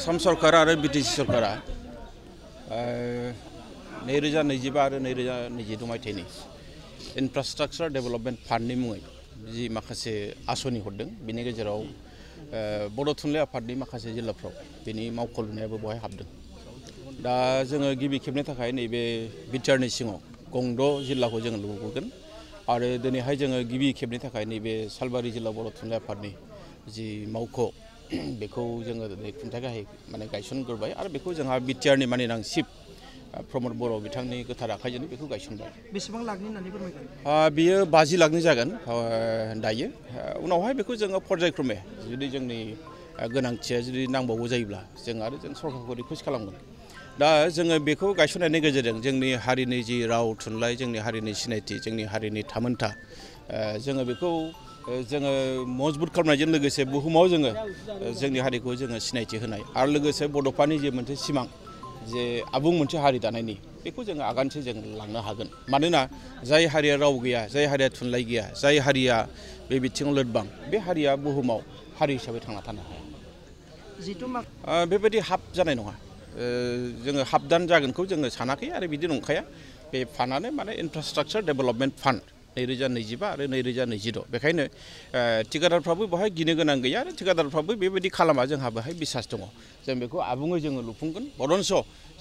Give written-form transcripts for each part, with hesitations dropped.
आसाम सरकार आरो बिटिसि सरकारा 2025 आरो 2022 मायथाइनि इनफ्रास्ट्राक्चार डेभेलपमेन्ट फान्डनि मुङै जि माखासे आसनि हरदों बेनि गेजेराव बड' थुनलाइ आफादनि माखासे जिल्लाफ्राव बेनि मावख' लुनायाबो बहाय हाबदों। दा जोङो गिबि खेबनि थाखाय नैबे बिटिआरनि सिङाव गंद' जिल्लाखौ जोङो लुबोगोन आरो दिनैहाय जोङो गिबि खेबनि थाखाय नैबे सालबारि जिल्ला बर' थुनलाइ आफादनि जि मावख' बेखौ जोङो दिनै खुंथाय गाहाय माने गायसनग्रोबाय आरो बेखौ जोंहा बिटिआरनि मानिनां चिफ प्रमद बर' बिथांनि गोथार आखाइजों बेखौ गायसनबाय। बेसेबां लाखनि होननानै फोरमायगोन? बियो 50 लाखनि जागोन दायो। उनावहाय बेखौ जोङो पर्यायक्रमे जुदि जोंनि गोनांथिया जुदि नांबावगौ जायोब्ला जों आरो जों सरकारखौ रिकुवेस्ट खालामगोन। दा जोङो बेखौ गायसननायनि गेजेरजों जोंनि हारिनि जि राव थुनलाइ, जोंनि हारिनि सिनायथि, जोंनि हारिनि थामोनथा जोङो बेखौ जोङो मजबुत खालामनायजों लोगोसे बुहुमाव जोङो जोंनि हारिखौ जोङो सिनायथि होनाय आरो लोगोसे बड'फानि जे मोनसे सिमां जे आबुं मोनसे हारि दानायनि बेखौ जोङो आगानसे जों लांनो हागोन। मानोना जाय हारिया राव गैया, जाय हारिया थुनलाइ गैया, जाय हारिया बे बिथिङाव लोरबां, बे हारिया बुहुमाव हारि हिसाबै थांना थानो हाया। बेबायदि हाब जानाय नङा। जोङो हाबदान जागोनखौ जोङो सानाखै आरो बिदि नंखाया। बे फान्डआनो माने इनफ्रास्ट्राक्चार डेभेलपमेन्ट फान्ड 2025 आरो 2026। बेखायनो थिकादारफ्राबो बेवहाय गिनो गोनां गैया आरो थिकादारफ्राबो बेबायदि खालामा, जोंहा बेवहाय बिसास दङ। जों बेखौ आबुङै जोङो लुफुंगोन। बरन्स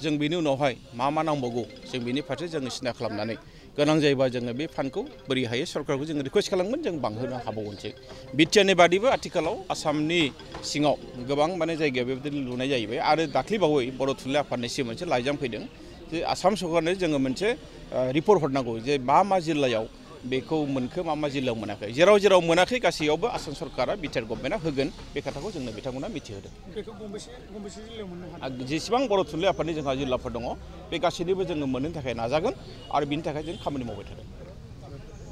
जों बेनि उनावहाय मा नांबावगौ जों बेनि फारसे जोङो सिन्था खालामनानै गोनां जायोबा जोङो बे फान्डखौ बोरै हायो सरकारखौ जोङो रिकुवेस्ट खालामगोन, जों बांहोनो हाबावगोनसो। बिटिआरनि बादैबो आथिखालाव आसामनि सिङाव गोबां माने जायगायाव बेबायदि लुनाय जाहैबाय आरो दाख्लैबावै बर' थुनलाइ आफादनिसिम मोनसे लाइजाम फैदों जे आसाम सरकारनो जोङो मोनसे रिपर्ट हरनांगौ जे मा जिल्लायाव बेखौ मोनखो, मा जिल्लायाव मोनाखै। जेराव जेराव मोनाखै गासैयावबो आसाम सरकारा बिटिआर गभर्नमेन्टआ होगोन, बे खोथाखौ जोंनो बिथांमोना मिथिहोदों। बेखौ गंबेसे जिल्लायाव मोननो हागोन? जेसेबां बर' थुनलाइ आफादनि जोंहा जिल्लाफोर दङ बे गासैनिबो जोङो मोननो थाखाय नाजागोन आरो बिनि थाखाय जों खामानि मावबाय थागोन।